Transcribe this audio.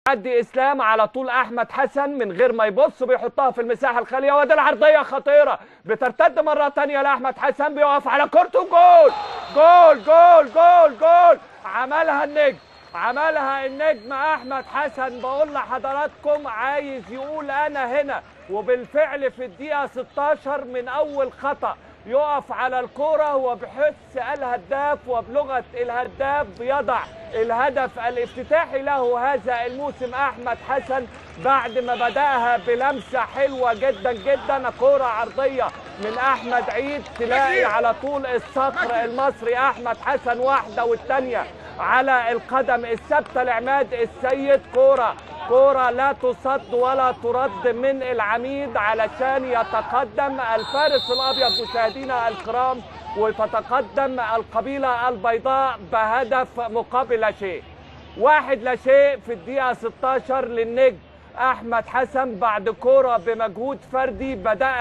عدي اسلام على طول احمد حسن من غير ما يبص بيحطها في المساحه الخاليه، وادي العرضيه خطيره بترتد مره ثانيه لاحمد حسن، بيقف على كورته. جول جول جول جول جول. عملها النجم احمد حسن. بقول لحضراتكم عايز يقول انا هنا، وبالفعل في الدقيقه 16 من اول خطأ يقف على الكرة وبحس الهداف وبلغة الهداف بيضع الهدف الافتتاحي له هذا الموسم أحمد حسن، بعد ما بدأها بلمسة حلوة جدا جدا. كرة عرضية من أحمد عيد، تلاقي على طول الصقر المصري أحمد حسن واحدة والتانية على القدم الثابتة لعماد السيد. كرة لا تصد ولا ترد من العميد علشان يتقدم الفارس الأبيض مشاهدينا الكرام، وتتقدم القبيلة البيضاء بهدف مقابل لا شيء. 1-0 في الدقيقة 16 للنجم أحمد حسن بعد كرة بمجهود فردي بدأ